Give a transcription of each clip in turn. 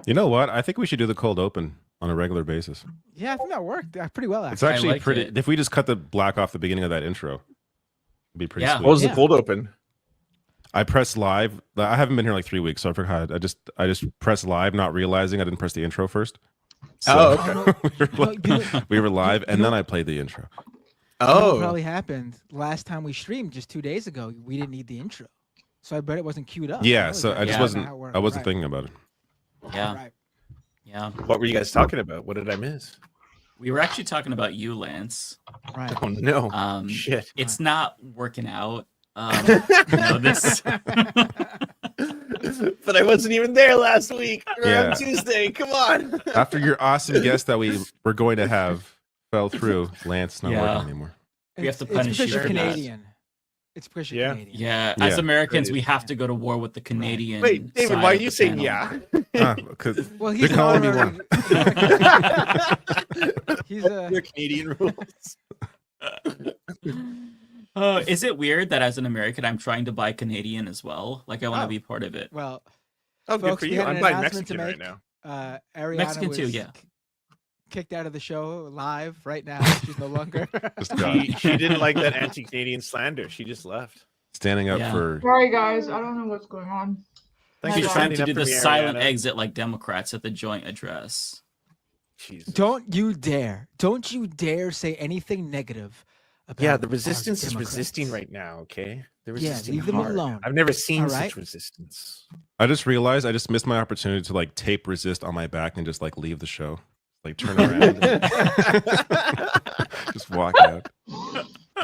You know what? I think we should do the cold open on a regular basis. Yeah, I think that worked pretty well. It's Actually, actually like pretty. it. If we just cut the black off the beginning of that intro, it'd be pretty Yeah. sweet. What was Yeah. the cold open? I pressed live. I haven't been here like 3 weeks, so I forgot. I just pressed live, not realizing I didn't press the intro first. So Oh, okay. we were live, and then I played the intro. You know what Oh, probably happened last time we streamed just 2 days ago. We didn't need the intro, so I bet it wasn't queued up. Yeah, That was so I just Yeah. wasn't. how it worked. I wasn't Right. thinking about it. Yeah. Right. Yeah. what were you guys talking about? What did I miss? We were actually talking about you, Lance. Right. Oh no! Shit. Shit. It's not working out. This. But I wasn't even there last week or Yeah. on Tuesday. Come on. After your awesome guest that we were going to have fell through, Lance not Yeah. working anymore. We have to It's punish because you you're for that. Canadian. It's because you're Yeah. Canadian. Yeah. Yeah. As Americans, we Great. have to go to war with the Canadian. Wait, David, side why are of you the saying panel. yeah? Because Well, they're he's calling me honorary- one. He's Your Canadian rules. Is it weird that as an American, I'm trying to buy Canadian as well? Like, I want to Oh. be part of it. well. Oh, good Folks, for we you. had I'm an buying announcement to Mexican right make. now. Ariana Mexican was too, yeah. kicked out of the show live right now. She's no longer. Just gone. She didn't like that anti-Canadian slander. She just left. Standing up Yeah. for. Sorry, guys. I don't know what's going on. Thanks She's for trying standing to up do for the me, silent Ariana. exit like Democrats at the joint address. Jesus. Don't you dare! Don't you dare say anything negative about. Yeah, the our resistance is Democrats. resisting right now. Okay, they're Yeah, resisting leave them hard. alone. I've never seen All such right? resistance. I just realized I just missed my opportunity to like tape resist on my back and just like leave the show, like turn around, just walk out.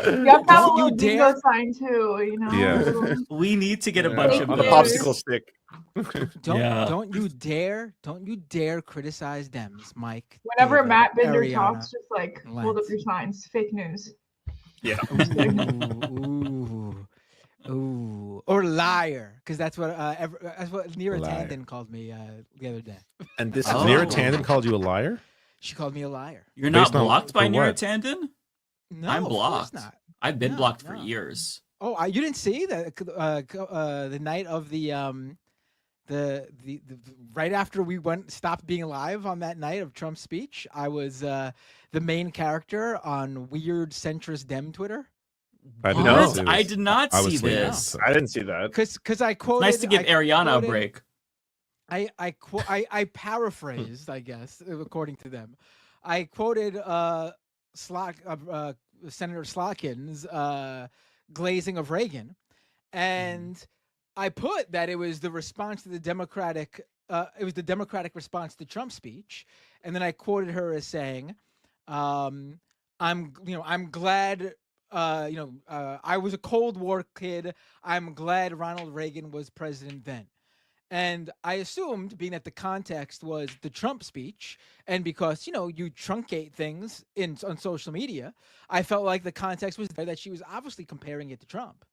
You have to have a Don't you little bingo dare- sign too, you know? Yeah. A little- We need to get a Yeah, bunch of on a those. popsicle stick. Don't you dare criticize Dems, Mike. Whenever David, Matt Binder Ariana. talks, just like hold up Lance. your signs. Fake news. Yeah. Ooh, or liar, because that's what Neera Liar. Tandon called me the other day. And this Oh. is Neera Tandon called you a liar? She called me a liar. You're not Based on- blocked by for Neera what? Tandon? No, I'm of course blocked. not. I've been No, blocked for no. years. Oh, you didn't see that the night of the right after we stopped being live on that night of Trump's speech, I was the main character on weird centrist Dem Twitter. I did No. not see I this. did not I was see sleeping, this. so- I didn't see that. Because I quoted. Nice to give I Ariana a quoted- break. I paraphrased, I guess, according to them. I quoted Senator Slotkin's glazing of Reagan, and I put that it was the response to the Democratic. It was the Democratic response to Trump's speech, and then I quoted her as saying, "I'm glad." I was a Cold War kid. I'm glad Ronald Reagan was president then. And I assumed, being that the context was the Trump speech, and because, you truncate things on social media, I felt like the context was there that she was obviously comparing it to Trump.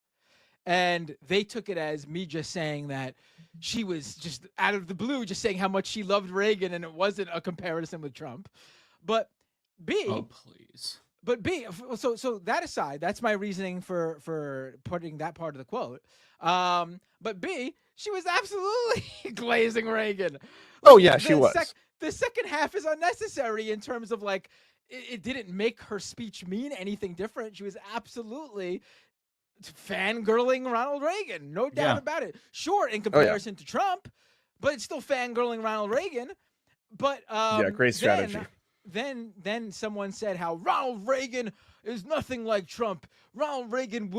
And they took it as me just saying that she was just out of the blue, just saying how much she loved Reagan, and it wasn't a comparison with Trump. But B, Oh, please. so that aside, that's my reasoning for putting that part of the quote. But B, she was absolutely glazing Reagan. Oh, yeah, she The was. The second half is unnecessary in terms of like it didn't make her speech mean anything different. She was absolutely fangirling Ronald Reagan, no doubt Yeah. about it. Sure, in comparison to Trump, but it's still fangirling Ronald Reagan. But Yeah, great strategy. Then someone said how Ronald Reagan is nothing like Trump. Ronald Reagan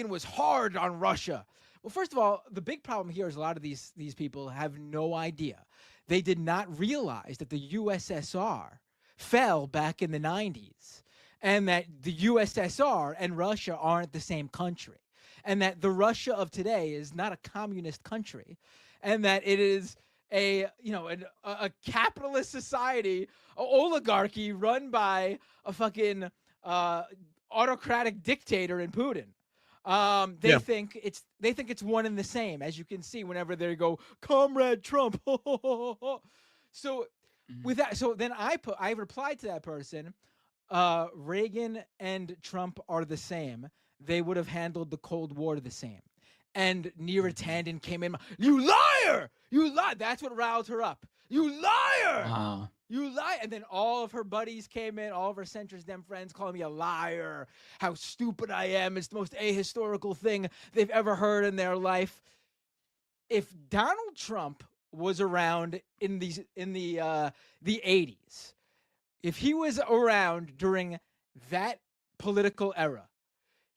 was hard on Russia. Well, first of all, the big problem here is a lot of these people have no idea. They did not realize that the USSR fell back in the 90s, and that the USSR and Russia aren't the same country, and that the Russia of today is not a communist country, and that it is a capitalist society, a oligarchy run by a fucking autocratic dictator in Putin. They Yeah. think it's one and the same, as you can see whenever they go, "Comrade Trump." So with that, so then I replied to that person, Reagan and Trump are the same. They would have handled the Cold War the same. and Neera Tanden came in. You liar! You lie. That's what riled her up. You liar! Wow. You lie. And then all of her buddies came in, all of her centrist Dem friends calling me a liar. How stupid I am. It's the most ahistorical thing they've ever heard in their life. If Donald Trump was around in the 80s, if he was around during that political era,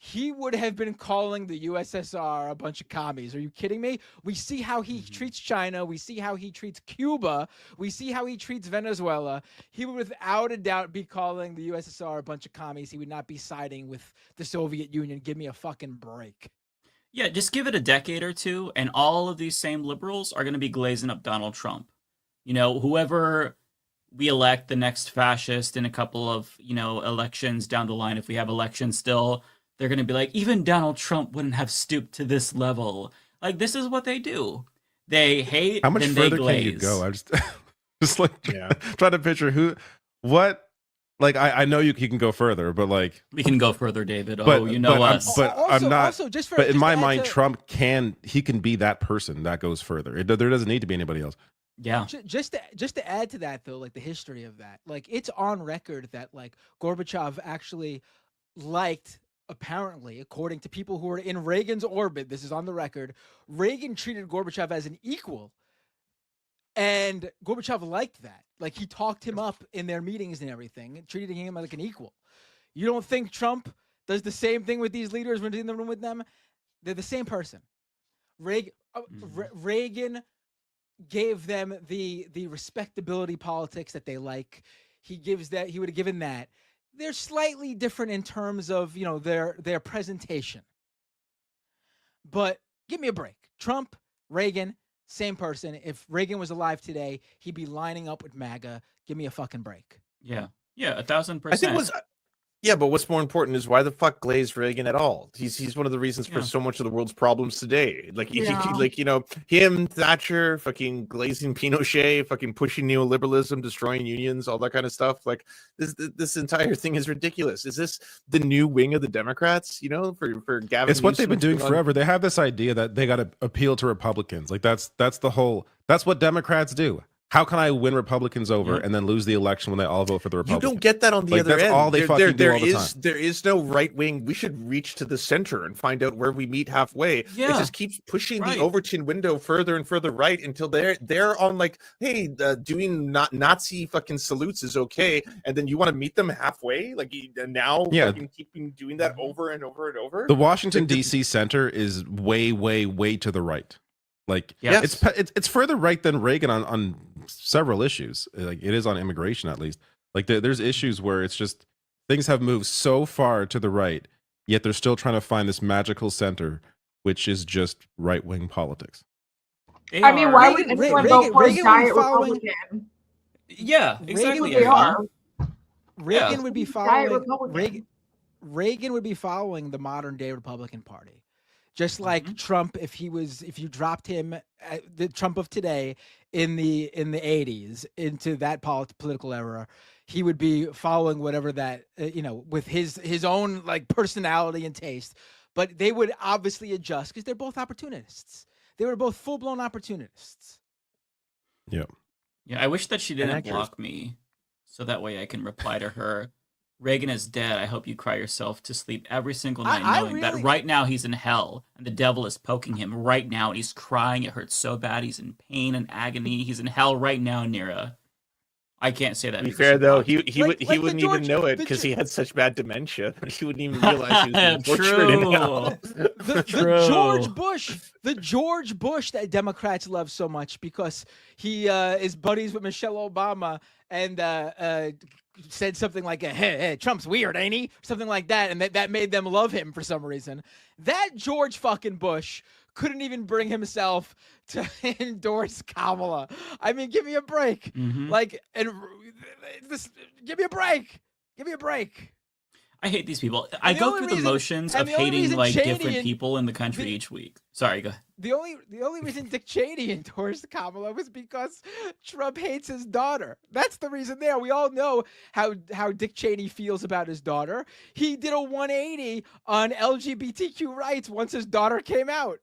he would have been calling the USSR a bunch of commies. Are you kidding me? We see how he treats China. We see how he treats Cuba. We see how he treats Venezuela. He would without a doubt be calling the USSR a bunch of commies. He would not be siding with the Soviet Union. Give me a fucking break. Yeah, just give it a decade or two, and all of these same liberals are going to be glazing up Donald Trump. You know, whoever we elect the next fascist in a couple of, elections down the line, if we have elections still, they're going to be like, even Donald Trump wouldn't have stooped to this level. Like, this is what they do. They hate, How much then further they glaze. can you go? I just like trying to picture what. Like I know you can go further, but like We can go further, David. but, You know us. But Also- I'm not. also, just for- but in just my to add mind, to- Trump can be that person that goes further. There doesn't need to be anybody else. Yeah. Just to add to that, though, like the history of that, like it's on record that like Gorbachev actually liked, apparently, according to people who were in Reagan's orbit, this is on the record, Reagan treated Gorbachev as an equal. And Gorbachev liked that. Like he talked him up in their meetings and everything, treating him like an equal. You don't think Trump does the same thing with these leaders when he's in the room with them? They're the same person. Reagan gave them the respectability politics that they like. He would have given that. They're slightly different in terms of, their presentation. But give me a break. Trump, Reagan, same person. If Reagan was alive today, he'd be lining up with MAGA. Give me a fucking break. Yeah. Yeah, 1000%. I think but what's more important is why the fuck glaze Reagan at all? He's one of the reasons for so much of the world's problems today. Like him, Thatcher, fucking glazing Pinochet, fucking pushing neoliberalism, destroying unions, all that kind of stuff. Like this entire thing is ridiculous. Is this the new wing of the Democrats? For Gavin. It's what they've been Newsom doing forever. They have this idea that they got to appeal to Republicans. Like that's what Democrats do. How can I win Republicans over and then lose the election when they all vote for the Republicans? You don't get that on the other that's end. all they fucking do all the time. There is no right wing. We should reach to the center and find out where we meet halfway. Yeah. It just keeps pushing Right. the Overton window further and further right until they're on like, hey, doing Nazi fucking salutes is okay, and then you want to meet them halfway, like now, fucking keeping doing that over and over and over. The Washington D.C. center is way, way, way to the right. Like it's further right than Reagan on several issues. Like it is on immigration, at least. Like there's issues where it's just things have moved so far to the right, yet they're still trying to find this magical center, which is just right wing politics. I mean, why would Reagan- anyone Reagan- go for a Reagan diet was following- Republican? Yeah, Reagan exactly. They are. Reagan would be Diet following Republican. Reagan would be following the modern day Republican Party. Just like Trump, if you dropped him, the Trump of today in the 80s into that political era, he would be following whatever that with his own like personality and taste. But they would obviously adjust because they're both opportunists. They were both full blown opportunists. Yeah. Yeah, I wish that she didn't actors. block me, so that way I can reply to her. Reagan is dead. I hope you cry yourself to sleep every single night, knowing that right now he's in hell and the devil is poking him right now and he's crying. It hurts so bad. He's in pain and agony. He's in hell right now, Neera. I can't say that. To be because fair she though, blocked me. he wouldn't even know it because he had such bad dementia. He wouldn't even realize he was being tortured in hell. The George Bush that Democrats love so much because he is buddies with Michelle Obama and said something like, hey, Trump's weird, ain't he? Something like that. And that made them love him for some reason. That George fucking Bush couldn't even bring himself to endorse Kamala. I mean, give me a break. Give me a break. Give me a break. I hate these people. I go through the motions of hating like different people in the country each week. Sorry, go ahead. The only reason Dick Cheney endorsed Kamala was because Trump hates his daughter. That's the reason there. We all know how Dick Cheney feels about his daughter. He did a 180 on LGBTQ rights once his daughter came out.